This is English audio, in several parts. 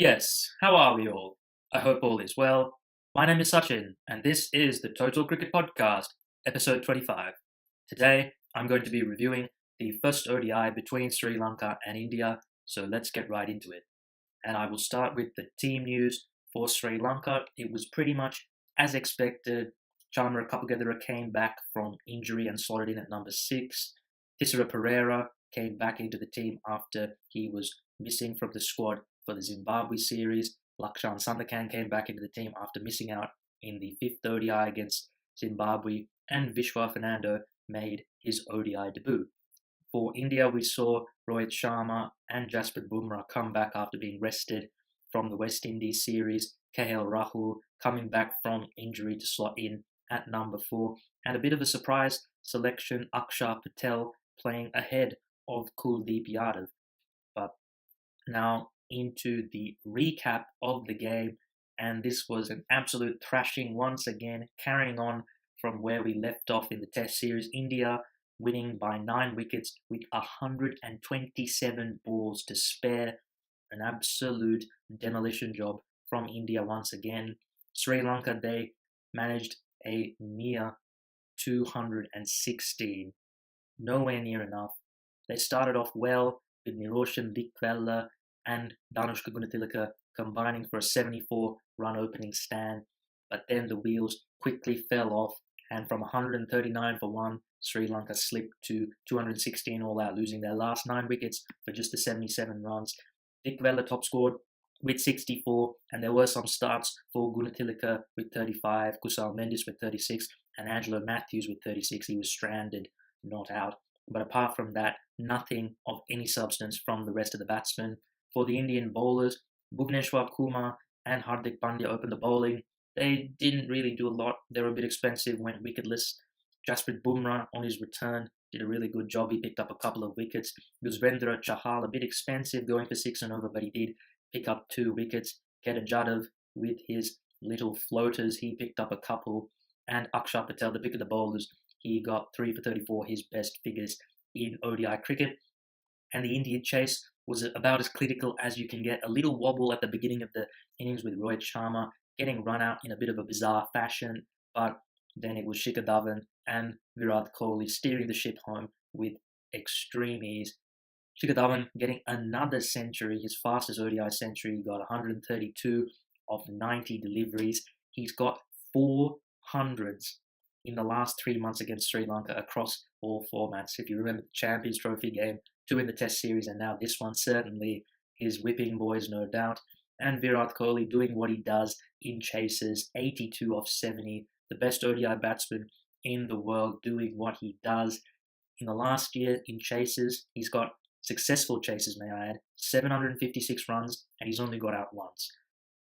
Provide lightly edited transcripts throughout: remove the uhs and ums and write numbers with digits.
Yes, how are we all? I hope all is well. My name is Sachin, and this is the Total Cricket Podcast, episode 25. Today, I'm going to be reviewing the first ODI between Sri Lanka and India, so let's get right into it. And I will start with the team news for Sri Lanka. It was pretty much as expected. Chandra Kapagadera came back from injury and slotted in at number 6. Thisara Pereira came back into the team after he was missing from the squad for the Zimbabwe series. Lakshan Sandakan came back into the team after missing out in the 5th ODI against Zimbabwe, and Vishwa Fernando made his ODI debut. For India, we saw Rohit Sharma and Jasprit Bumrah come back after being rested from the West Indies series. KL Rahul coming back from injury to slot in at number 4, and a bit of a surprise selection, Akshar Patel playing ahead of Kuldeep Yadav. But now into the recap of the game, and this was an absolute thrashing once again, carrying on from where we left off in the Test series. India winning by 9 wickets with 127 balls to spare. An absolute demolition job from India once again. Sri Lanka, they managed a mere 216. Nowhere near enough. They started off well with Niroshan Dickwella and Danushka Gunatilaka combining for a 74-run opening stand, but then the wheels quickly fell off, and from 139 for 1, Sri Lanka slipped to 216 all out, losing their last 9 wickets for just the 77 runs. Dickwella top scored with 64, and there were some starts for Gunatilaka with 35, Kusal Mendis with 36, and Angelo Matthews with 36. He was stranded, not out. But apart from that, nothing of any substance from the rest of the batsmen. For the Indian bowlers, Bhuvneshwar Kumar and Hardik Pandya opened the bowling. They didn't really do a lot. They were a bit expensive, went wicketless. Jasprit Bumrah, on his return, did a really good job. He picked up a couple of wickets. Yuzvendra Chahal, a bit expensive, going for 6 and over, but he did pick up 2 wickets. Kedar Jadhav, with his little floaters, he picked up a couple. And Akshar Patel, the pick of the bowlers, he got 3 for 34, his best figures in ODI cricket. And the Indian chase was about as critical as you can get. A little wobble at the beginning of the innings with Rohit Sharma getting run out in a bit of a bizarre fashion, but then it was Shikhar Dhawan and Virat Kohli steering the ship home with extreme ease. Shikhar Dhawan getting another century, his fastest ODI century. He got 132 of 90 deliveries. He's got 400s in the last 3 months against Sri Lanka across all formats. If you remember the Champions Trophy game, 2 in the Test series, and now this one, certainly his whipping boys, no doubt. And Virat Kohli doing what he does in chases, 82 of 70, the best ODI batsman in the world doing what he does. In the last year in chases, he's got successful chases, may I add, 756 runs, and he's only got out once.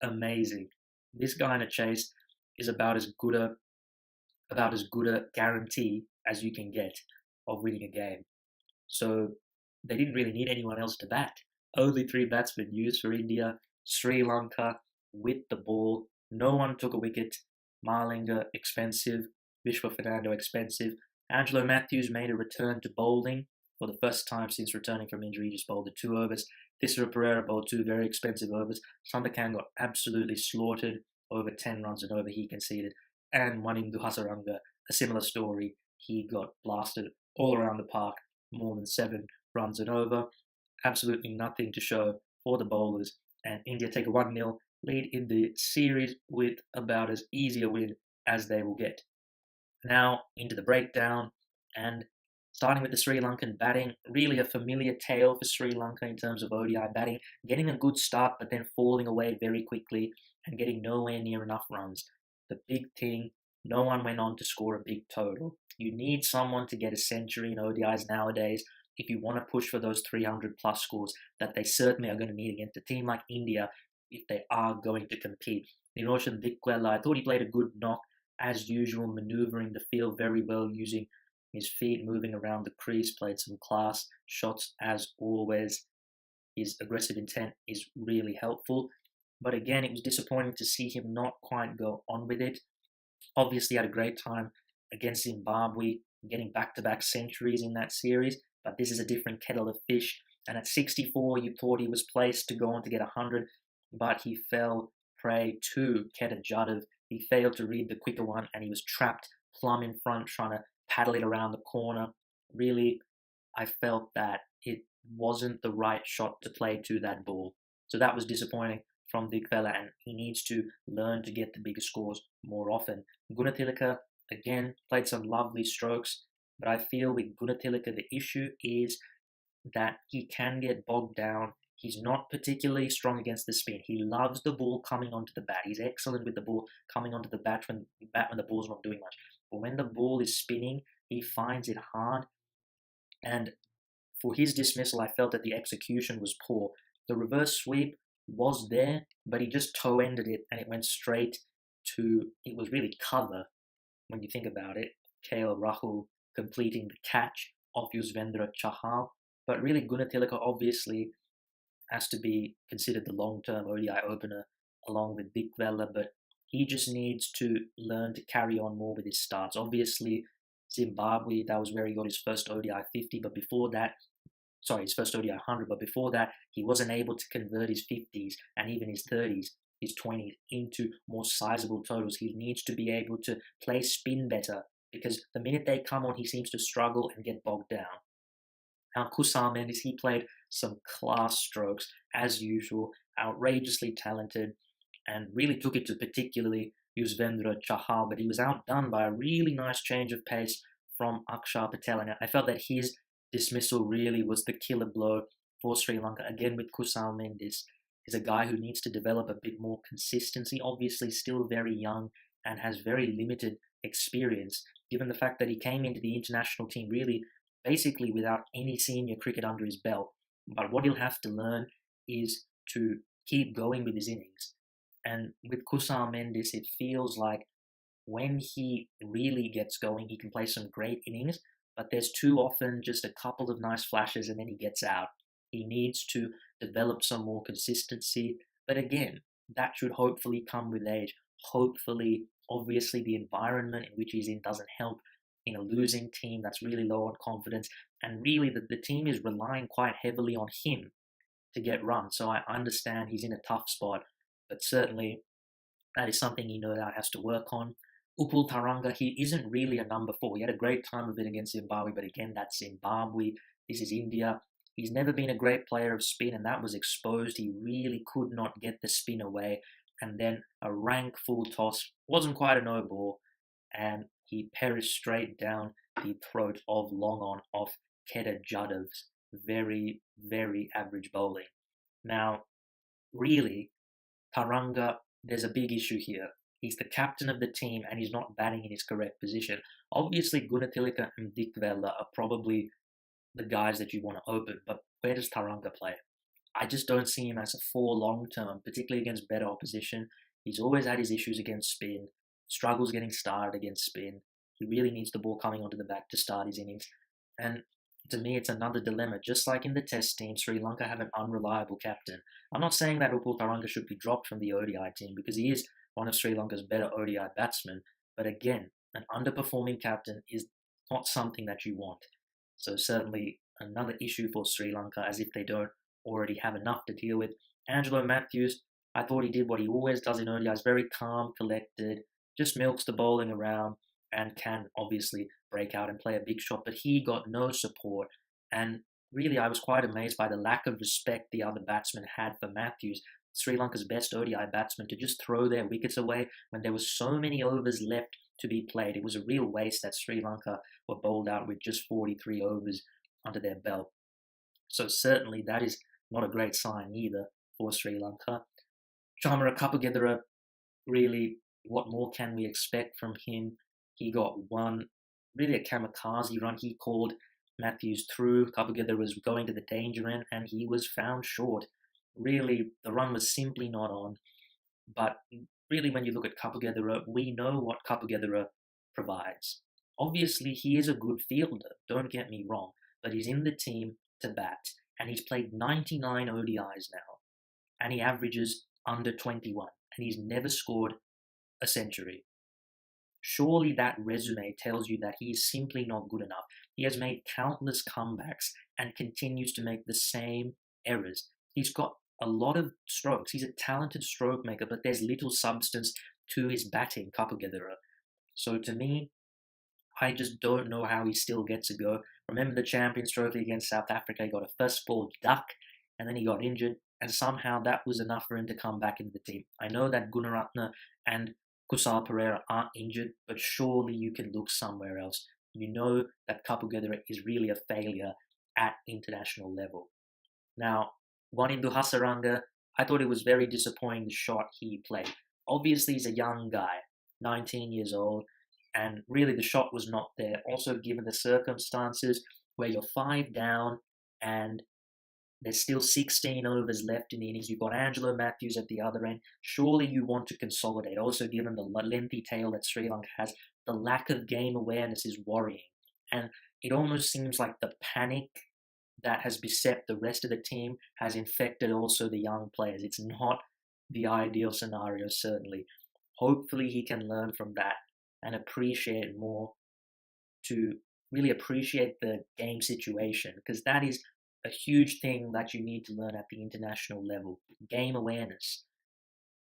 Amazing. This guy in a chase is about as good a guarantee as you can get of winning a game. So they didn't really need anyone else to bat. Only 3 batsmen used for India. Sri Lanka with the ball. No one took a wicket. Malinga expensive. Vishwa Fernando expensive. Angelo Matthews made a return to bowling for the first time since returning from injury. He just bowled the 2 overs. Thisara Pereira bowled 2 very expensive overs. Sandakan got absolutely slaughtered, over 10 runs and over he conceded. And Wanindu Hasaranga, a similar story. He got blasted all around the park, more than 7 runs and over. Absolutely nothing to show for the bowlers. And India take a 1-0 lead in the series with about as easy a win as they will get. Now into the breakdown, and starting with the Sri Lankan batting, really a familiar tale for Sri Lanka in terms of ODI batting, getting a good start but then falling away very quickly and getting nowhere near enough runs. The big thing, no one went on to score a big total. You need someone to get a century in ODIs nowadays if you want to push for those 300 plus scores that they certainly are going to need against a team like India if they are going to compete. Niroshan Dickwella, I thought he played a good knock as usual, maneuvering the field very well, using his feet, moving around the crease, played some class shots as always. His aggressive intent is really helpful. But again, it was disappointing to see him not quite go on with it. Obviously had a great time against Zimbabwe, getting back-to-back centuries in that series, but this is a different kettle of fish. And at 64, you thought he was placed to go on to get 100. but he fell prey to Kedah Jadhav. He failed to read the quicker one, and he was trapped plumb in front, trying to paddle it around the corner. Really, I felt that it wasn't the right shot to play to that ball. So that was disappointing from Dikvella, and he needs to learn to get the bigger scores more often. Gunatilaka, again, played some lovely strokes, but I feel with Gunatilaka, the issue is that he can get bogged down. He's not particularly strong against the spin. He loves the ball coming onto the bat. He's excellent with the ball coming onto the bat when the ball's not doing much. But when the ball is spinning, he finds it hard. And for his dismissal, I felt that the execution was poor. The reverse sweep was there, but he just toe-ended it, and it went straight to, it was really cover when you think about it. KL Rahul completing the catch of Yuzvendra Chahal. But really, Gunatilaka obviously has to be considered the long-term ODI opener along with Dikvella, but he just needs to learn to carry on more with his starts. Obviously, Zimbabwe, that was where he got his first ODI 50, but before that, his first ODI 100, but before that, he wasn't able to convert his 50s and even his 30s, his 20s into more sizable totals. He needs to be able to play spin better, because the minute they come on, he seems to struggle and get bogged down. Now, Kusal Mendes, he played some class strokes, as usual, outrageously talented, and really took it to particularly Yuzvendra Chahal, but he was outdone by a really nice change of pace from Akshar Patel, and I felt that his dismissal really was the killer blow for Sri Lanka. Again, with Kusal Mendes, is a guy who needs to develop a bit more consistency, obviously still very young and has very limited experience, given the fact that he came into the international team really basically without any senior cricket under his belt. But what he'll have to learn is to keep going with his innings. And with Kusal Mendes, it feels like when he really gets going, he can play some great innings, but there's too often just a couple of nice flashes and then he gets out. He needs to develop some more consistency, but again, that should hopefully come with age. Hopefully, obviously, the environment in which he's in doesn't help in a losing team that's really low on confidence, and really the team is relying quite heavily on him to get runs. So I understand he's in a tough spot, but certainly that is something he no doubt has to work on. Upul Taranga, he isn't really a number 4. He had a great time of it against Zimbabwe, but again, that's Zimbabwe. This is India. He's never been a great player of spin, and that was exposed. He really could not get the spin away. And then a rank full toss wasn't quite a no ball, and he perished straight down the throat of long on off Kedah Jadhav's very, very average bowling. Now, really, Taranga, there's a big issue here. He's the captain of the team and he's not batting in his correct position. Obviously, Gunatilaka and Dikvella are probably the guys that you want to open, but where does Taranga play? I just don't see him as a 4 long term, particularly against better opposition. He's always had his issues against spin, struggles getting started against spin. He really needs the ball coming onto the back to start his innings. And to me, it's another dilemma. Just like in the test team, Sri Lanka have an unreliable captain. I'm not saying that Upul Taranga should be dropped from the ODI team because he is one of Sri Lanka's better ODI batsmen. But again, an underperforming captain is not something that you want. So certainly another issue for Sri Lanka, as if they don't already have enough to deal with. Angelo Matthews, I thought he did what he always does in ODIs, very calm, collected, just milks the bowling around and can obviously break out and play a big shot, but he got no support. And really, I was quite amazed by the lack of respect the other batsmen had for Matthews, Sri Lanka's best ODI batsman, to just throw their wickets away when there was so many overs left to be played. It was a real waste that Sri Lanka were bowled out with just 43 overs under their belt. So certainly that is not a great sign either for Sri Lanka. Chamara Kapagedera, really, what more can we expect from him? He got one, really a kamikaze run. He called Matthews through. Kapagedera was going to the danger end and he was found short. Really, the run was simply not on. But really, when you look at Kapagedera, we know what Kapagedera provides. Obviously, he is a good fielder, don't get me wrong, but he's in the team to bat, and he's played 99 ODIs now, and he averages under 21, and he's never scored a century. Surely that resume tells you that he is simply not good enough. He has made countless comebacks and continues to make the same errors. He's got a lot of strokes. He's a talented stroke maker, but there's little substance to his batting, Kapugedera. So to me, I just don't know how he still gets a go. Remember the Champions Trophy against South Africa? He got a first ball duck, and then he got injured, and somehow that was enough for him to come back into the team. I know that Gunaratne and Kusal Pereira aren't injured, but surely you can look somewhere else. You know that Kapugedera is really a failure at international level. Now, Wanindu Hasaranga, I thought it was very disappointing the shot he played. Obviously, he's a young guy, 19 years old, and really the shot was not there. Also, given the circumstances where you're 5 down and there's still 16 overs left in the innings, you've got Angelo Matthews at the other end. Surely you want to consolidate. Also, given the lengthy tail that Sri Lanka has, the lack of game awareness is worrying. And it almost seems like the panic that has beset the rest of the team has infected also the young players. It's not the ideal scenario, certainly. Hopefully he can learn from that and appreciate more, to really appreciate the game situation, because that is a huge thing that you need to learn at the international level. Game awareness.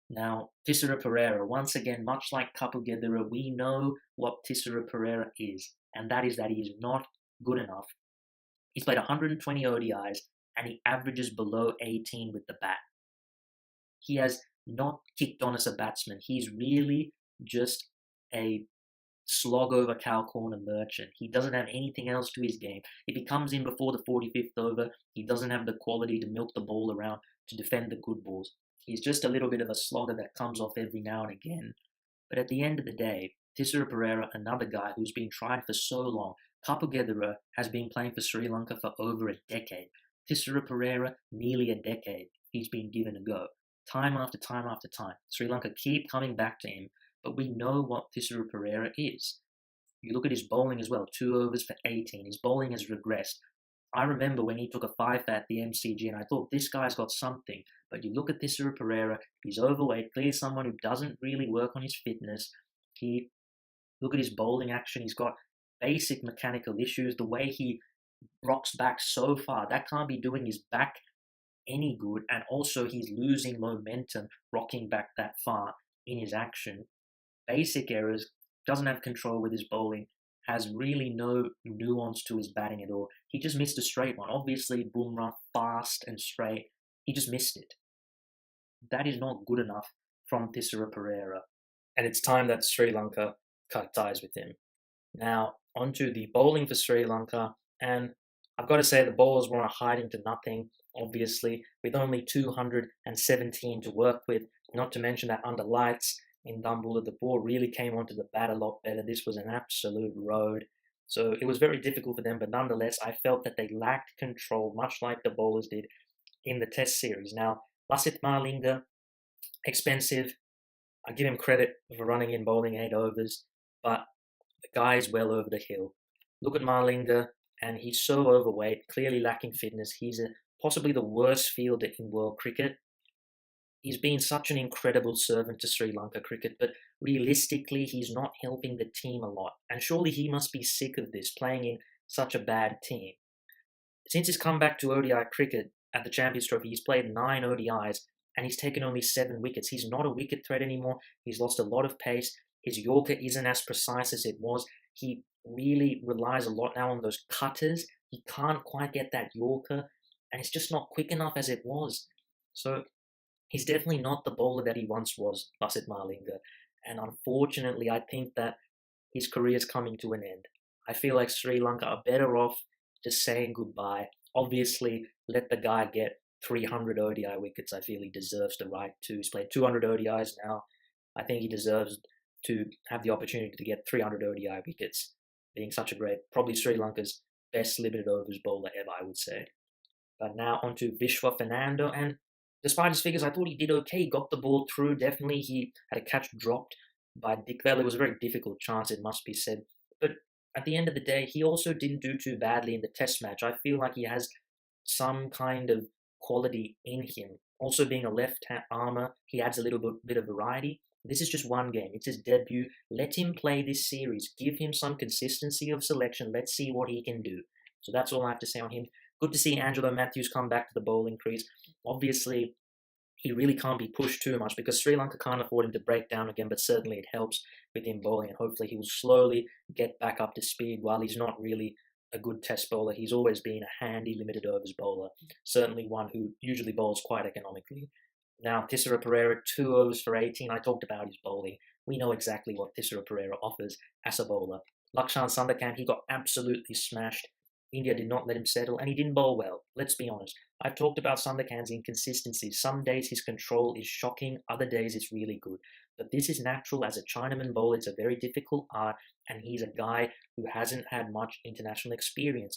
Now, Tissera Pereira, once again, much like Kapugedera, we know what Tissera Pereira is, and that is that he is not good enough. He's played 120 ODIs, and he averages below 18 with the bat. He has not kicked on as a batsman. He's really just a slog over cow corner merchant. He doesn't have anything else to his game. If he comes in before the 45th over, he doesn't have the quality to milk the ball around to defend the good balls. He's just a little bit of a slogger that comes off every now and again. But at the end of the day, Tissera Pereira, another guy who's been tried for so long. Kapugedera has been playing for Sri Lanka for over a decade. Tissera Pereira, nearly a decade. He's been given a go. Time after time after time. Sri Lanka keep coming back to him, but we know what Tissera Pereira is. You look at his bowling as well, 2 overs for 18. His bowling has regressed. I remember when he took a 5 at the MCG, and I thought, this guy's got something. But you look at Tissera Pereira, he's overweight, clearly someone who doesn't really work on his fitness. Look at his bowling action, he's got basic mechanical issues. The way he rocks back so far, that can't be doing his back any good, and also he's losing momentum rocking back that far in his action. Basic errors, doesn't have control with his bowling, has really no nuance to his batting at all. He just missed a straight one. Obviously, Bumrah, fast and straight, he just missed it. That is not good enough from Tissera Pereira, and it's time that Sri Lanka cut ties with him. Now, onto the bowling for Sri Lanka, and I've got to say the bowlers were hiding to nothing, obviously, with only 217 to work with, not to mention that under lights in Dambulla, the ball really came onto the bat a lot better. This was an absolute road. So it was very difficult for them, but nonetheless, I felt that they lacked control, much like the bowlers did in the Test series. Now, Lasith Malinga, expensive. I give him credit for running in bowling 8 overs, but the guy is well over the hill. Look at Malinga, and he's so overweight, clearly lacking fitness. He's possibly the worst fielder in world cricket. He's been such an incredible servant to Sri Lanka cricket, but realistically, he's not helping the team a lot. And surely he must be sick of this, playing in such a bad team. Since his comeback to ODI cricket at the Champions Trophy, he's played 9 ODIs, and he's taken only 7 wickets. He's not a wicket threat anymore. He's lost a lot of pace. His Yorker isn't as precise as it was. He really relies a lot now on those cutters. He can't quite get that Yorker, and it's just not quick enough as it was. So he's definitely not the bowler that he once was, Lasith Malinga. And unfortunately, I think that his career is coming to an end. I feel like Sri Lanka are better off just saying goodbye. Obviously, let the guy get 300 ODI wickets. I feel he deserves the right to. He's played 200 ODIs now. I think he deserves to have the opportunity to get 300 ODI wickets, being such a great, probably Sri Lanka's best limited overs bowler ever, I would say. But now onto Vishwa Fernando, and despite his figures, I thought he did okay. He got the ball through. Definitely, he had a catch dropped by Dickwell. It was a very difficult chance, it must be said. But at the end of the day, he also didn't do too badly in the Test match. I feel like he has some kind of quality in him. Also, being a left-hand armer, he adds a little bit of variety. This is just one game. It's his debut. Let him play this series. Give him some consistency of selection. Let's see what he can do. So that's all I have to say on him. Good to see Angelo Matthews come back to the bowling crease. Obviously, he really can't be pushed too much because Sri Lanka can't afford him to break down again, but certainly it helps with him bowling, and hopefully he will slowly get back up to speed. While he's not really a good test bowler, he's always been a handy limited overs bowler, certainly one who usually bowls quite economically. Now, Tissera Pereira, 2 overs for 18. I talked about his bowling. We know exactly what Tissera Pereira offers as a bowler. Lakshan Sandakant, he got absolutely smashed. India did not let him settle, and he didn't bowl well. Let's be honest. I've talked about Sandakant's inconsistencies. Some days his control is shocking, other days it's really good. But this is natural as a Chinaman bowler. It's a very difficult art, and he's a guy who hasn't had much international experience.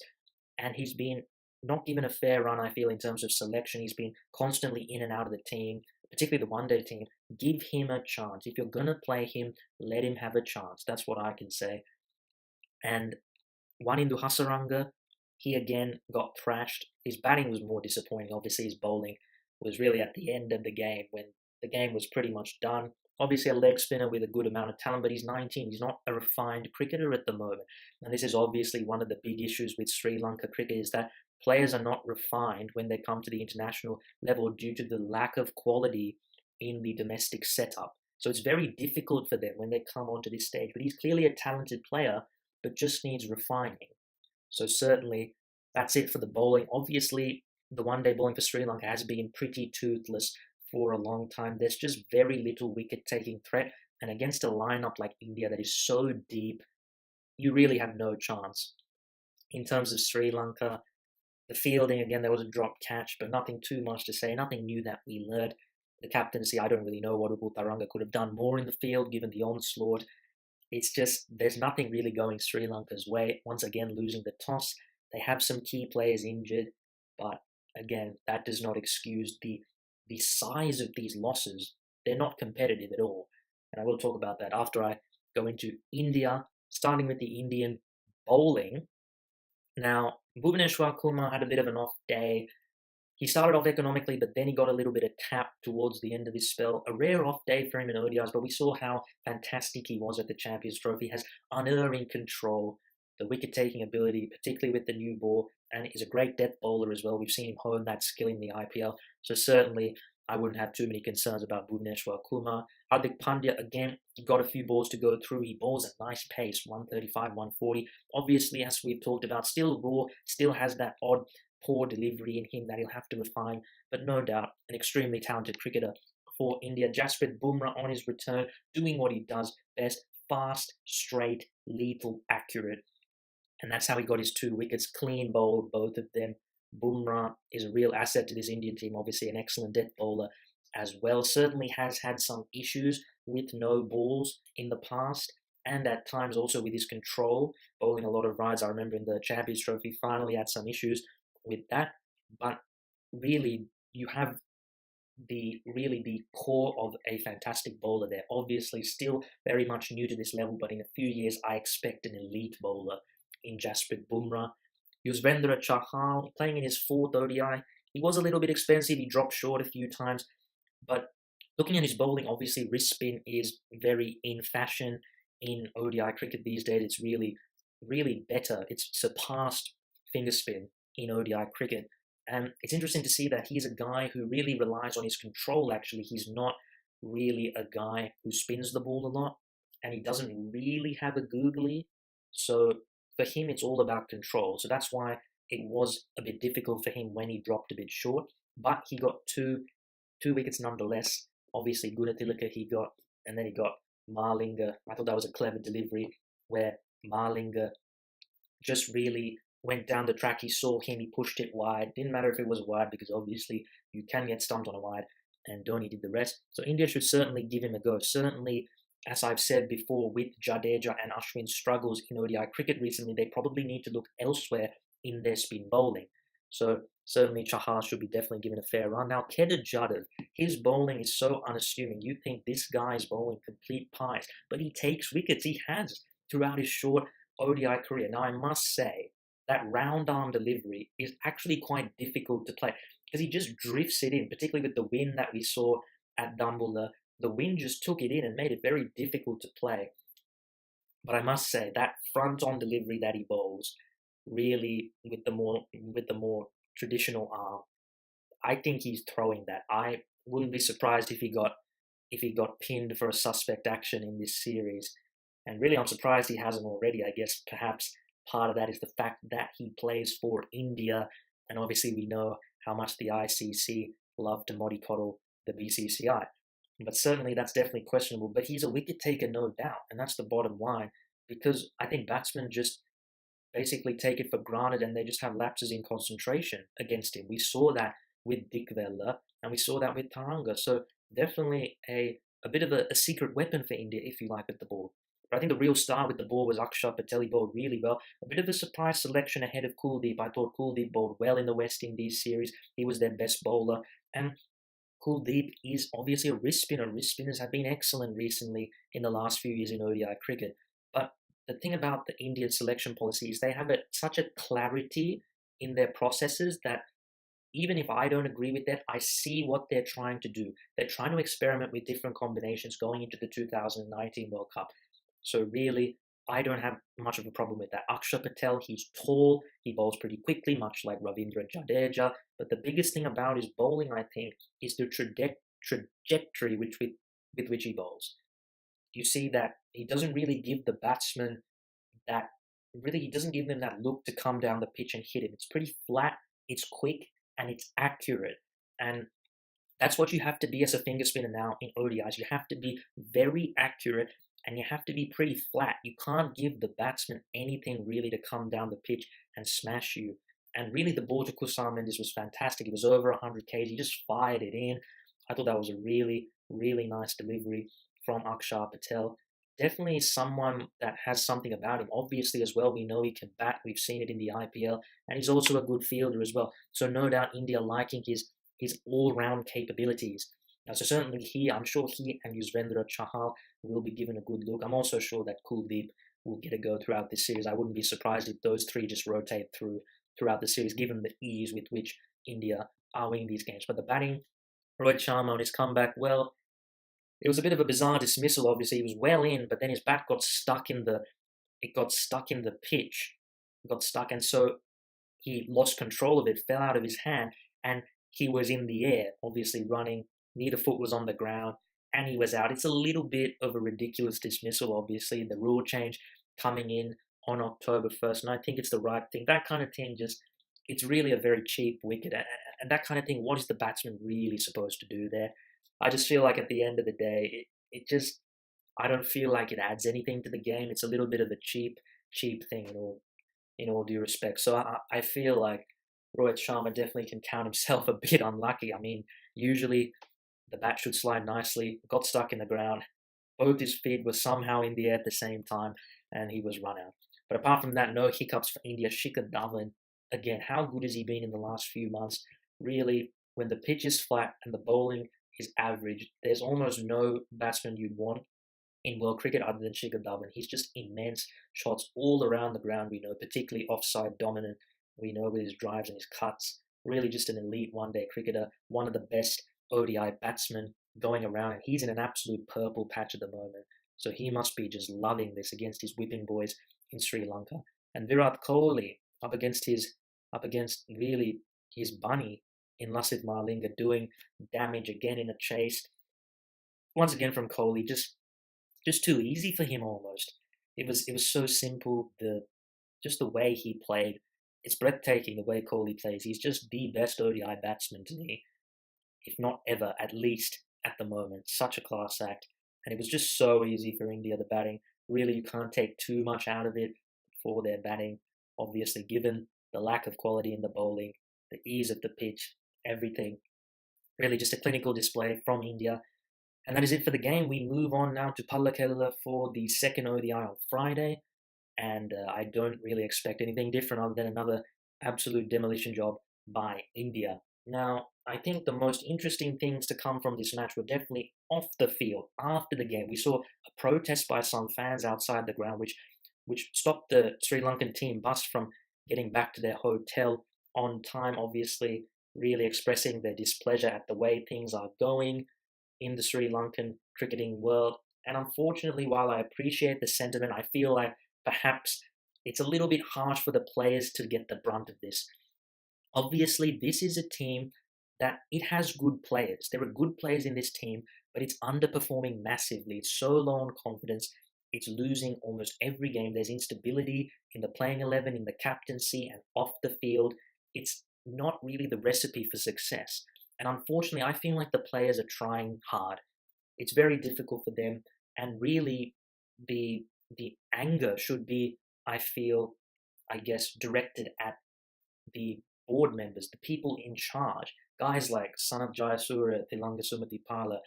And he's been not given a fair run, I feel, in terms of selection. He's been constantly in and out of the team, particularly the one-day team. Give him a chance. If you're going to play him, let him have a chance. That's what I can say. And Wanindu Hasaranga, he again got thrashed. His batting was more disappointing. Obviously, his bowling was really at the end of the game when the game was pretty much done. Obviously, a leg spinner with a good amount of talent, but he's 19. He's not a refined cricketer at the moment. And this is obviously one of the big issues with Sri Lanka cricket is that players are not refined when they come to the international level due to the lack of quality in the domestic setup. So it's very difficult for them when they come onto this stage. But he's clearly a talented player, but just needs refining. So certainly, that's it for the bowling. Obviously, the one-day bowling for Sri Lanka has been pretty toothless for a long time. There's just very little wicket-taking threat, and against a lineup like India that is so deep, you really have no chance. In terms of Sri Lanka, the fielding, again, there was a dropped catch, but nothing too much to say, nothing new that we learned. The captaincy, I don't really know what Upul Taranga could have done more in the field given the onslaught. It's just, there's nothing really going Sri Lanka's way. Once again, losing the toss. They have some key players injured, but again, that does not excuse the size of these losses. They're not competitive at all. And I will talk about that after I go into India, starting with the Indian bowling. Now, Bhuvneshwar Kumar had a bit of an off day. He started off economically, but then he got a little bit of tap towards the end of his spell. A rare off day for him in ODIs, but we saw how fantastic he was at the Champions Trophy. He has unerring control, the wicket-taking ability, particularly with the new ball, and is a great depth bowler as well. We've seen him hone that skill in the IPL, so certainly I wouldn't have too many concerns about Bhuvneshwar Kumar. Hardik Pandya, again, he got a few balls to go through. He bowls at nice pace, 135, 140. Obviously, as we've talked about, still raw, still has that odd poor delivery in him that he'll have to refine, but no doubt an extremely talented cricketer for India. Jasprit Bumrah on his return, doing what he does best, fast, straight, lethal, accurate. And that's how he got his 2 wickets, clean bowled, both of them. Bumrah is a real asset to this Indian team, obviously an excellent death bowler as well. Certainly has had some issues with no balls in the past, and at times also with his control, bowling a lot of rides. I remember in the Champions Trophy final he had some issues with that, but really you have the core of a fantastic bowler there. Obviously still very much new to this level, but in a few years I expect an elite bowler in Jasprit Bumrah. Yuzvendra Chahal playing in his 4th ODI. He was a little bit expensive, he dropped short a few times, but looking at his bowling, obviously wrist spin is very in fashion in ODI cricket these days. It's really better. It's surpassed finger spin in ODI cricket. And it's interesting to see that he's a guy who really relies on his control, actually. He's not really a guy who spins the ball a lot, and he doesn't really have a googly. So for him, it's all about control. So that's why it was a bit difficult for him when he dropped a bit short. But he got two wickets nonetheless. Obviously, Gunatilaka he got, and then he got Malinga. I thought that was a clever delivery where Malinga just really went down the track. He saw him, he pushed it wide. Didn't matter if it was wide because obviously you can get stumped on a wide, and Dhoni did the rest. So India should certainly give him a go. Certainly, as I've said before, with Jadeja and Ashwin's struggles in ODI cricket recently, they probably need to look elsewhere in their spin bowling. So certainly Chahal should be definitely given a fair run. Now, Kedar Jadhav, his bowling is so unassuming. You think this guy is bowling complete pies, but he takes wickets. He has throughout his short ODI career. Now, I must say, that round arm delivery is actually quite difficult to play because he just drifts it in, particularly with the wind that we saw at Dumbledore. The wind just took it in and made it very difficult to play. But I must say that front on delivery that he bowls, really with the more traditional arm, I think he's throwing that. I wouldn't be surprised if he got pinned for a suspect action in this series. And really, I'm surprised he hasn't already. I guess perhaps part of that is the fact that he plays for India, and obviously we know how much the ICC love to mollycoddle the BCCI. But certainly that's definitely questionable. But he's a wicket taker, no doubt, and that's the bottom line. Because I think batsmen just basically take it for granted and they just have lapses in concentration against him. We saw that with Dick Vella and we saw that with Taranga. So definitely a bit of a secret weapon for India, if you like, with the ball. But I think the real star with the ball was Akshar Patel. He bowled really well. A bit of a surprise selection ahead of Kuldeep. I thought Kuldeep bowled well in the West Indies series. He was their best bowler. And Kuldeep is obviously a wrist spinner. Wrist spinners have been excellent recently in the last few years in ODI cricket. But the thing about the Indian selection policy is they have such a clarity in their processes that even if I don't agree with that, I see what they're trying to do. They're trying to experiment with different combinations going into the 2019 World Cup. So really, I don't have much of a problem with that. Akshar Patel, he's tall, he bowls pretty quickly, much like Ravindra Jadeja. But the biggest thing about his bowling, I think, is the trajectory with which he bowls. You see that he doesn't really give the batsman he doesn't give them that look to come down the pitch and hit him. It's pretty flat, it's quick, and it's accurate. And that's what you have to be as a finger spinner now in ODIs. You have to be very accurate and you have to be pretty flat. You can't give the batsman anything really to come down the pitch and smash you. And really, the ball to Kusal Mendes was fantastic. It was over 100 k's. He just fired it in. I thought that was a really, really nice delivery from Akshar Patel. Definitely someone that has something about him. Obviously, as well, we know he can bat. We've seen it in the IPL. And he's also a good fielder as well. So no doubt India liking his all-round capabilities. So certainly I'm sure he and Yuzvendra Chahal will be given a good look. I'm also sure that Kuldeep will get a go throughout this series. I wouldn't be surprised if those three just rotate throughout the series, given the ease with which India are winning these games. But the batting, Rohit Sharma on his comeback, well, it was a bit of a bizarre dismissal. Obviously, he was well in, but then his bat got stuck in the pitch. It got stuck, and so he lost control of it, fell out of his hand, and he was in the air, obviously running. Neither foot was on the ground, and he was out. It's a little bit of a ridiculous dismissal, obviously. The rule change coming in on October 1st, and I think it's the right thing. That kind of thing it's really a very cheap wicket. And that kind of thing, what is the batsman really supposed to do there? I just feel like at the end of the day, I don't feel like it adds anything to the game. It's a little bit of a cheap thing in all due respect. So I feel like Rohit Sharma definitely can count himself a bit unlucky. I mean, usually the bat should slide nicely, got stuck in the ground. Both his feet were somehow in the air at the same time, and he was run out. But apart from that, no hiccups for India. Shikhar Dhawan, again, how good has he been in the last few months? Really, when the pitch is flat and the bowling is average, there's almost no batsman you'd want in world cricket other than Shikhar Dhawan. He's just immense. Shots all around the ground, we know, particularly offside dominant. We know with his drives and his cuts. Really just an elite one-day cricketer, one of the best ODI batsmen going around, and he's in an absolute purple patch at the moment. So he must be just loving this against his whipping boys in Sri Lanka. And Virat Kohli up against really his bunny in Lasith Malinga, doing damage again in a chase. Once again from Kohli, just too easy for him almost. It was so simple. Just the way he played, it's breathtaking the way Kohli plays. He's just the best ODI batsman to me, if not ever, at least at the moment. Such a class act. And it was just so easy for India, the batting. Really, you can't take too much out of it for their batting, obviously, given the lack of quality in the bowling, the ease of the pitch, everything. Really just a clinical display from India. And that is it for the game. We move on now to Pallakela for the second ODI on Friday. And I don't really expect anything different other than another absolute demolition job by India. Now, I think the most interesting things to come from this match were definitely off the field, after the game. We saw a protest by some fans outside the ground, which stopped the Sri Lankan team bus from getting back to their hotel on time, obviously, really expressing their displeasure at the way things are going in the Sri Lankan cricketing world. And unfortunately, while I appreciate the sentiment, I feel like perhaps it's a little bit harsh for the players to get the brunt of this. Obviously, this is a team that it has good players. There are good players in this team, but it's underperforming massively. It's so low on confidence. It's losing almost every game. There's instability in the playing 11, in the captaincy, and off the field. It's not really the recipe for success. And unfortunately, I feel like the players are trying hard. It's very difficult for them, and really, the anger should be, I feel, I guess, directed at the board members, the people in charge, guys like Sanat Jayasuriya, Tilanga Sumatipala,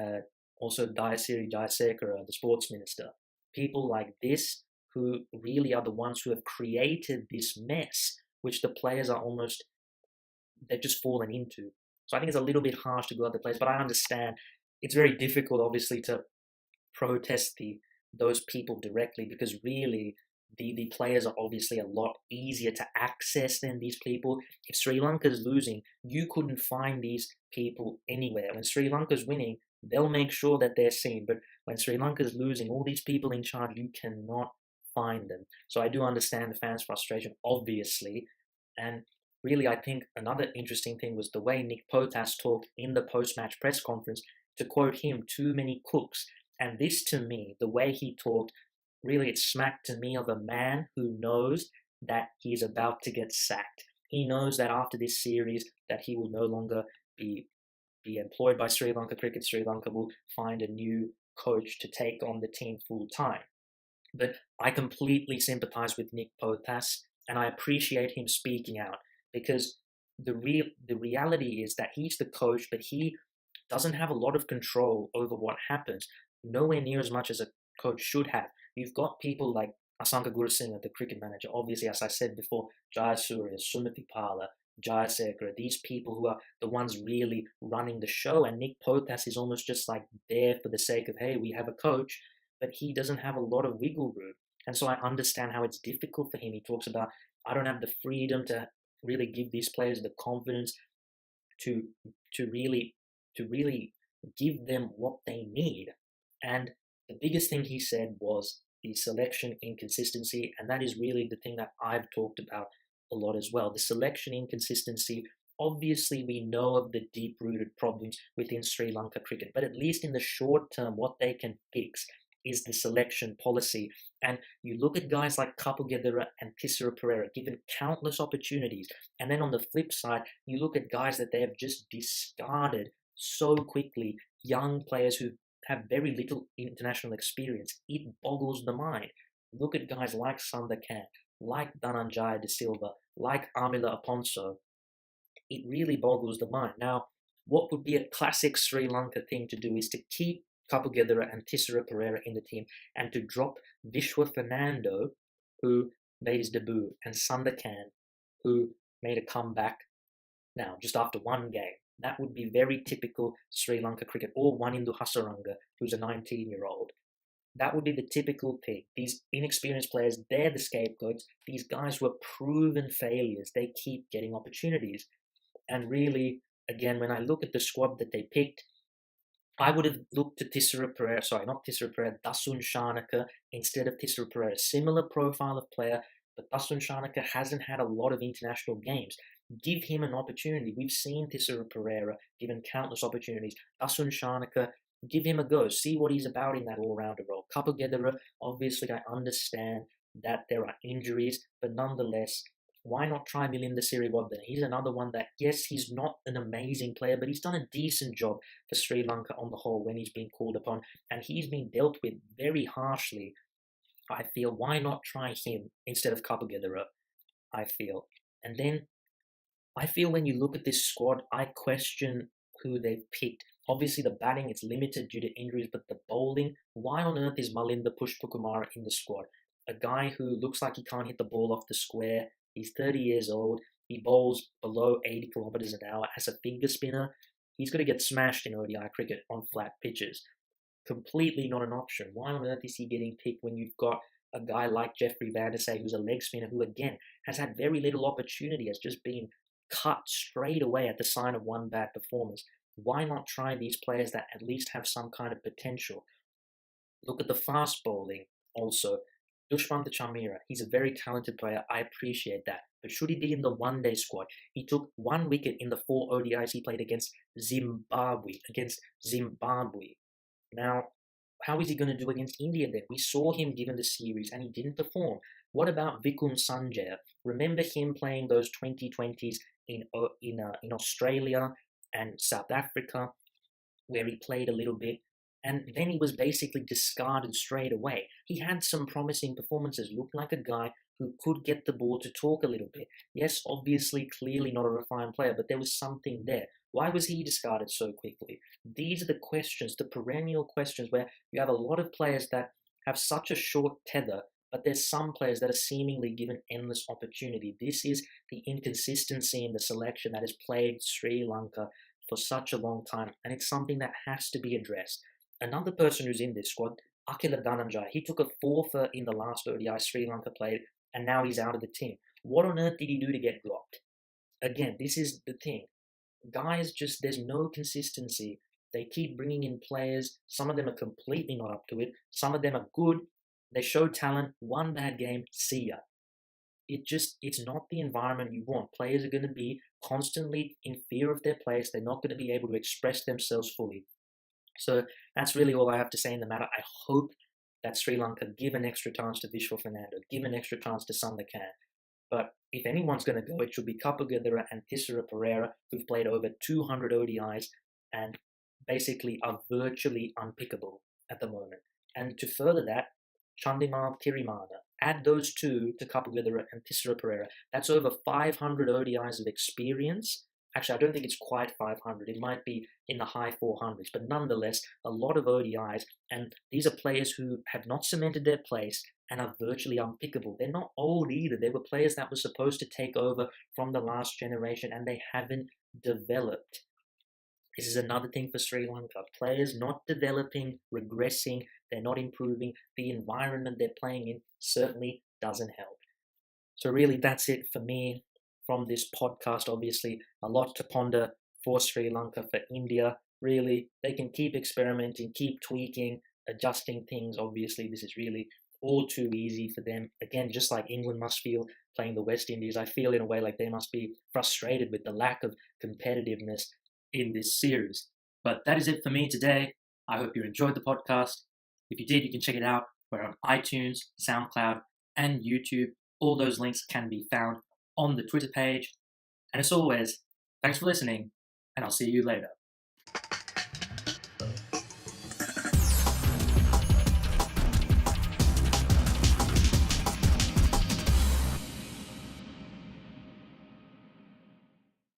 uh, also Dayasiri Jayasekara, the sports minister, people like this who really are the ones who have created this mess, which the players are almost, they've just fallen into. So I think it's a little bit harsh to go at the players, but I understand it's very difficult, obviously, to protest those people directly, because really the players are obviously a lot easier to access than these people. If Sri Lanka's losing, you couldn't find these people anywhere. When Sri Lanka's winning, they'll make sure that they're seen. But when Sri Lanka's losing, all these people in charge, you cannot find them. So I do understand the fans' frustration, obviously. And really, I think another interesting thing was the way Nic Pothas talked in the post-match press conference. To quote him, too many cooks. And this, to me, the way he talked, really it smacked to me of a man who knows that he's about to get sacked. He knows that after this series that he will no longer be employed by Sri Lanka Cricket. Sri Lanka will find a new coach to take on the team full time. But I completely sympathize with Nic Pothas, and I appreciate him speaking out, because the reality is that he's the coach, but he doesn't have a lot of control over what happens, nowhere near as much as a coach should have. You've got people like Asanka Gurusinghe, the cricket manager, obviously, as I said before, Jayasuriya, Sumatipala, Jayasekara, these people who are the ones really running the show, and Nic Pothas is almost just like there for the sake of, hey, we have a coach, but he doesn't have a lot of wiggle room. And so I understand how it's difficult for him. He talks about, I don't have the freedom to really give these players the confidence to really give them what they need. And the biggest thing he said was the selection inconsistency, and that is really the thing that I've talked about a lot as well. The selection inconsistency, obviously we know of the deep-rooted problems within Sri Lanka cricket, but at least in the short term, what they can fix is the selection policy. And you look at guys like Kapugedera and Tissara Perera, given countless opportunities, and then on the flip side, you look at guys that they have just discarded so quickly, young players who have very little international experience. It boggles the mind. Look at guys like Sundar Kant, like Dhananjaya De Silva, like Amila Aponso. It really boggles the mind. Now, what would be a classic Sri Lanka thing to do is to keep Kapugedera and Tissara Perera in the team, and to drop Vishwa Fernando, who made his debut, and Sundar Kant, who made a comeback now just after one game. That would be very typical Sri Lanka cricket, or Wanindu Hasaranga, who's a 19-year-old. That would be the typical thing. These inexperienced players, they're the scapegoats. These guys were proven failures. They keep getting opportunities. And really, again, when I look at the squad that they picked, I would have looked to Dasun Shanaka instead of Tissara Perera. Similar profile of player, but Dasun Shanaka hasn't had a lot of international games. Give him an opportunity. We've seen Tissara Perera given countless opportunities. Dasun Shanaka, give him a go. See what he's about in that all-rounder role. Kapugedera, obviously I understand that there are injuries, but nonetheless, why not try Milinda Siriwardene? He's another one that, yes, he's not an amazing player, but he's done a decent job for Sri Lanka on the whole when he's been called upon, and he's been dealt with very harshly. I feel, why not try him instead of Kapugedera, I feel. And then I feel when you look at this squad, I question who they've picked. Obviously, the batting is limited due to injuries, but the bowling, why on earth is Malinda Pushpakumara in the squad? A guy who looks like he can't hit the ball off the square. He's 30 years old. He bowls below 80 kilometers an hour as a finger spinner. He's going to get smashed in ODI cricket on flat pitches. Completely not an option. Why on earth is he getting picked when you've got a guy like Jeffrey Vandersay, who's a leg spinner, who again has had very little opportunity, has just been cut straight away at the sign of one bad performance? Why not try these players that at least have some kind of potential? Look at the fast bowling also. Dushmantha Chamira, he's a very talented player, I appreciate that. Or should he be in the one-day squad? He took 1 wicket in the 4 ODIs he played against Zimbabwe. Now, how is he going to do against India then? We saw him given the series and he didn't perform. What about Vikum Sanjay? Remember him playing those 2020s in Australia and South Africa, where he played a little bit, and then he was basically discarded straight away. He had some promising performances, looked like a guy who could get the ball to talk a little bit. Yes, obviously, clearly not a refined player, but there was something there. Why was he discarded so quickly? These are the questions, the perennial questions, where you have a lot of players that have such a short tether, but there's some players that are seemingly given endless opportunity. This is the inconsistency in the selection that has plagued Sri Lanka for such a long time, and it's something that has to be addressed. Another person who's in this squad, Akila Dhananjaya, he took a fourfer in the last ODI Sri Lanka played, and now he's out of the team. What on earth did he do to get dropped? Again, this is the thing. Guys, just there's no consistency. They keep bringing in players. Some of them are completely not up to it. Some of them are good. They show talent. One bad game, see ya. It's not the environment you want. Players are going to be constantly in fear of their place. They're not going to be able to express themselves fully. So that's really all I have to say in the matter. I hope that Sri Lanka give an extra chance to Vishwa Fernando, give an extra chance to Sandakan. But if anyone's going to go, it should be Kapagadera and Thisara Pereira, who've played over 200 ODIs and basically are virtually unpickable at the moment. And to further that, Chandimal Tirimana. Add those two to Kapagadera and Thisara Pereira. That's over 500 ODIs of experience. Actually, I don't think it's quite 500. It might be in the high 400s, but nonetheless, a lot of ODIs. And these are players who have not cemented their place and are virtually unpickable. They're not old either. They were players that were supposed to take over from the last generation, and they haven't developed. This is another thing for Sri Lanka. Players not developing, regressing, they're not improving. The environment they're playing in certainly doesn't help. So really, that's it for me from this podcast. Obviously, a lot to ponder for Sri Lanka, for India. Really, they can keep experimenting, keep tweaking, adjusting things. Obviously, this is really all too easy for them. Again, just like England must feel playing the West Indies, I feel in a way like they must be frustrated with the lack of competitiveness in this series. But that is it for me today. I hope you enjoyed the podcast. If you did, you can check it out. We're on iTunes, SoundCloud, and YouTube. All those links can be found on the Twitter page. And as always, thanks for listening, and I'll see you later.